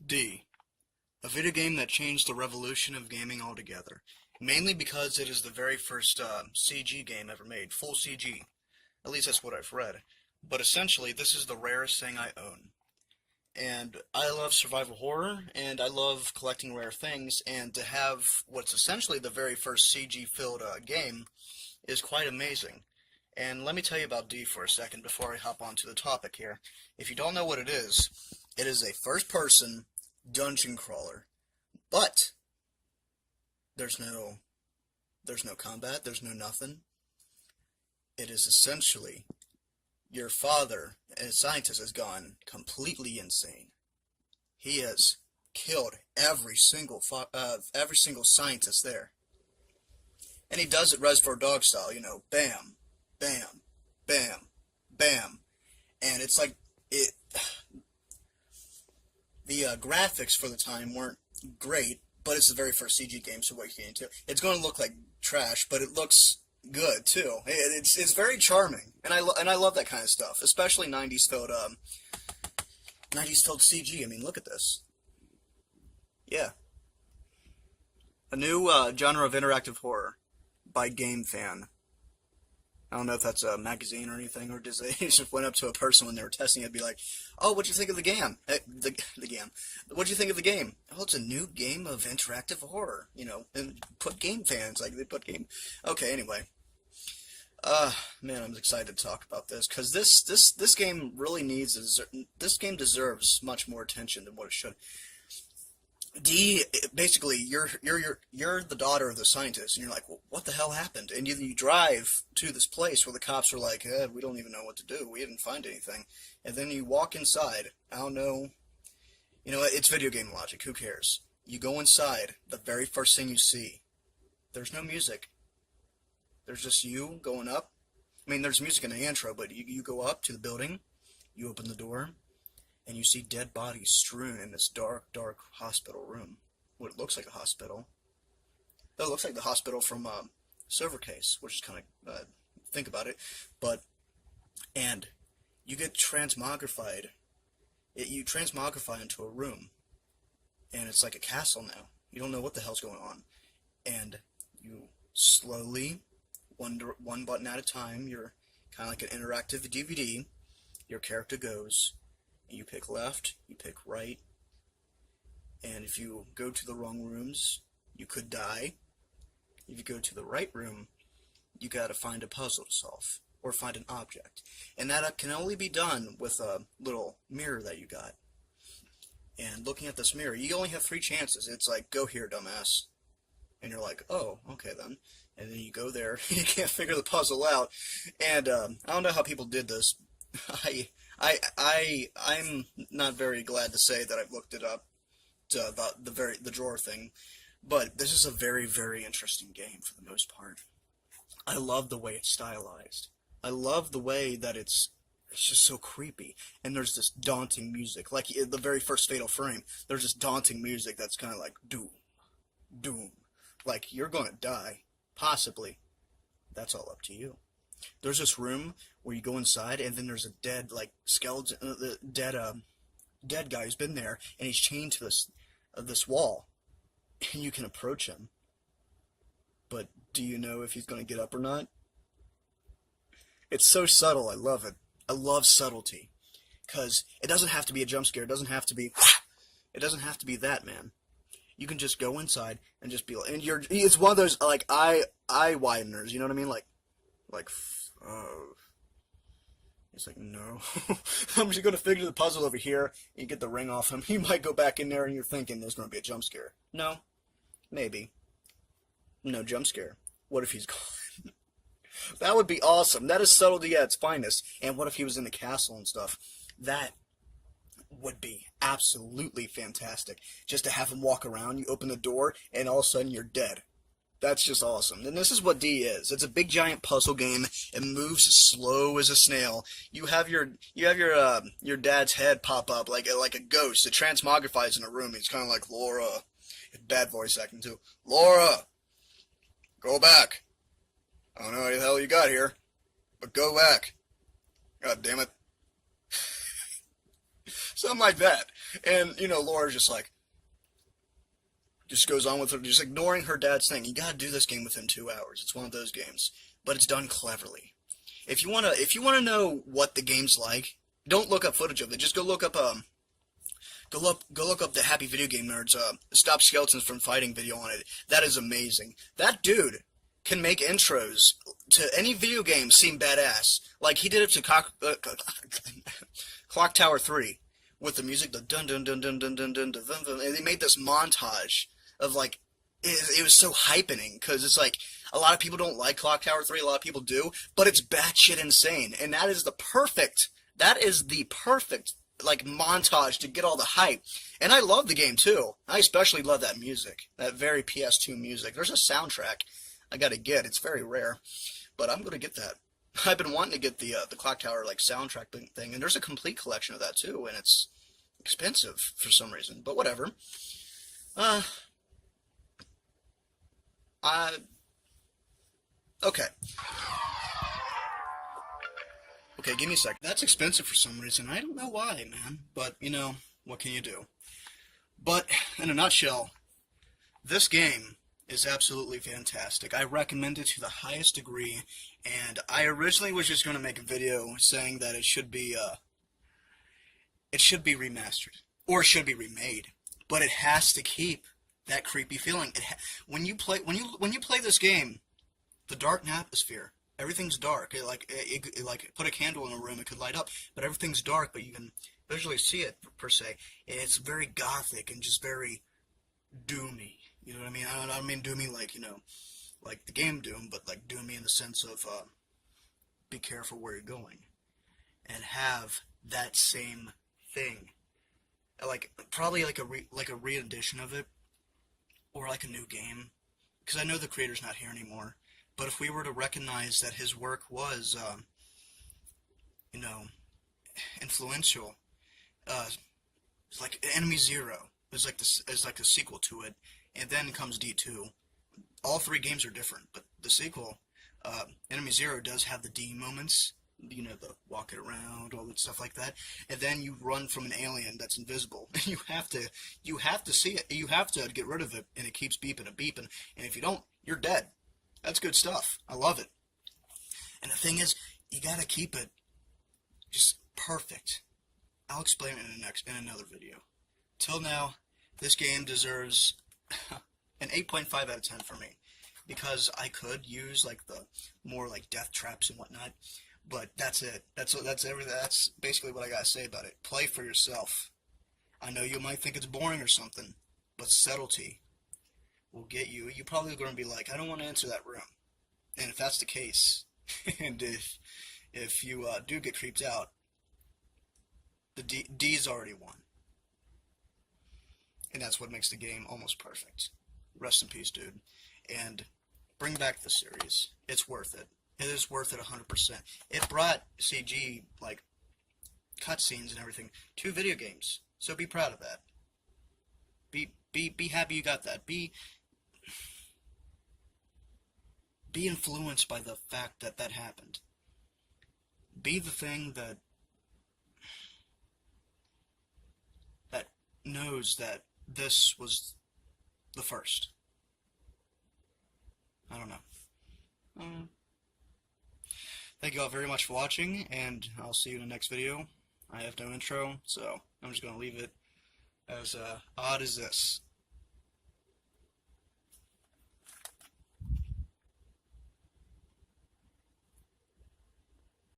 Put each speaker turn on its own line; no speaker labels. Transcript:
D. A video game that changed the revolution of gaming altogether. Mainly because it is the very first CG game ever made. Full CG. At least that's what I've read. But essentially, this is the rarest thing I own. And I love survival horror, and I love collecting rare things, and to have what's essentially the very first CG-filled game is quite amazing. And let me tell you about D for a second before I hop onto the topic here. If you don't know what it is a first-person dungeon crawler. But there's no combat, there's no nothing. It is essentially your father, as a scientist, has gone completely insane. He has killed every single scientist there. And he does it Reservoir Dog style, you know, bam, bam, bam, bam. And it's like, the graphics for the time weren't great, but it's the very first CG game, so what you can do. It's going to look like trash, but it looks good too. It's very charming, and I love that kind of stuff, especially 90s filled CG. I mean, look at this. Yeah, a new genre of interactive horror by Game Fan. I don't know if that's a magazine or anything, or just they just went up to a person when they were testing it and be like, "Oh, what'd you think of the game? The game. What'd you think of the game? Oh, it's a new game of interactive horror. You know, and put Game Fans like they put game. Okay, anyway. Man, I'm excited to talk about this because this game really this game deserves much more attention than what it should. D, basically, you're the daughter of the scientist, and you're like, well, what the hell happened? And you drive to this place where the cops are like, we don't even know what to do. We didn't find anything. And then you walk inside. I don't know. You know, it's video game logic. Who cares? You go inside. The very first thing you see, there's no music. There's just you going up. I mean, there's music in the intro, but you go up to the building. You open the door. And you see dead bodies strewn in this dark, dark hospital room. What looks like a hospital. That looks like the hospital from Silver Case, which is kind of, think about it. And you get transmogrified. You transmogrify into a room. And it's like a castle now. You don't know what the hell's going on. And you slowly, one button at a time, you're kind of like an interactive DVD, your character goes. You pick left, you pick right, and if you go to the wrong rooms, you could die. If you go to the right room, you gotta find a puzzle to solve, or find an object. And that can only be done with a little mirror that you got. And looking at this mirror, you only have 3 chances. It's like, go here, dumbass. And you're like, oh, okay then. And then you go there, you can't figure the puzzle out. And I don't know how people did this. I'm not very glad to say that I've looked it up about the drawer thing, but this is a very, very interesting game for the most part. I love the way it's stylized. I love the way that it's just so creepy, and there's this daunting music, like in the very first Fatal Frame. There's this daunting music that's kind of like doom, doom, like you're gonna die, possibly. That's all up to you. There's this room where you go inside, and then there's a dead, like, skeleton, dead guy who's been there, and he's chained to this wall, and you can approach him. But do you know if he's going to get up or not? It's so subtle. I love it. I love subtlety, because it doesn't have to be a jump scare. It doesn't have to be that, man. You can just go inside and just be like, and it's one of those, like, eye wideners, you know what I mean? Like, oh. He's like, no. I'm just going to figure the puzzle over here. You get the ring off him. He might go back in there and you're thinking there's going to be a jump scare. No. Maybe. No jump scare. What if he's gone? That would be awesome. That is subtlety at its finest. And what if he was in the castle and stuff? That would be absolutely fantastic. Just to have him walk around, you open the door, and all of a sudden you're dead. That's just awesome. And this is what D is. It's a big giant puzzle game. It moves as slow as a snail. You have your dad's head pop up like a ghost. It transmogrifies in a room. It's kind of like Laura. Bad voice acting too. Laura, go back. I don't know what the hell you got here, but go back. God damn it. Something like that. And, Laura's just goes on with her, just ignoring her dad's thing. You gotta do this game within 2 hours. It's one of those games. But it's done cleverly. If you wanna know what the game's like, don't look up footage of it. Just go look up the Happy Video Game Nerds Stop Skeletons from Fighting video on it. That is amazing. That dude can make intros to any video game seem badass. Like he did it to Clock Tower 3 with the music, the dun dun dun dun dun dun dun dun dun, dun, and they made this montage of it was so hypening because it's like a lot of people don't like Clock Tower 3, a lot of people do, but it's batshit insane, and that is the perfect montage to get all the hype. And I love the game too. I especially love that music, that very PS2 music. There's a soundtrack I gotta get. It's very rare, but I'm gonna get that. I've been wanting to get the Clock Tower soundtrack thing, and there's a complete collection of that too, and it's expensive for some reason, but whatever. Okay. Okay, give me a sec. That's expensive for some reason. I don't know why, man. But, what can you do? But, in a nutshell, this game is absolutely fantastic. I recommend it to the highest degree, and I originally was just going to make a video saying that it should be remastered, or it should be remade, but it has to keep that creepy feeling. When you play this game, the dark atmosphere, everything's dark. It put a candle in a room, it could light up, but everything's dark, but you can visually see it per se. It's very gothic and just very doomy. You know what I mean? I don't mean doomy like the game Doom, but like doomy in the sense of be careful where you're going, and have that same thing, probably a re-edition of it, or like a new game, because I know the creator's not here anymore. But if we were to recognize that his work was, influential, like Enemy Zero is like the sequel to it, and then comes D2. All three games are different, but the sequel, Enemy Zero, does have the D moments, the walking around, all that stuff like that, and then you run from an alien that's invisible, and you have to see it, you have to get rid of it, and it keeps beeping and beeping, and if you don't, you're dead. That's good stuff. I love it. And the thing is, you gotta keep it just perfect. I'll explain it in another video. Till now, this game deserves an 8.5 out of 10 for me, because I could use the more death traps and whatnot, but that's it. That's everything. That's basically what I gotta say about it. Play for yourself. I know you might think it's boring or something, but subtlety will get you. You're probably going to be like, I don't want to enter that room. And if that's the case, and if you do get creeped out, the D's already won. And that's what makes the game almost perfect. Rest in peace, dude. And bring back the series. It's worth it. It is worth it 100%. It brought CG, cutscenes and everything, to video games. So be proud of that. Be happy you got that. Be influenced by the fact that happened. Be the thing that knows that this was the first. I don't know. Thank you all very much for watching, and I'll see you in the next video. I have no intro, so I'm just going to leave it as odd as this.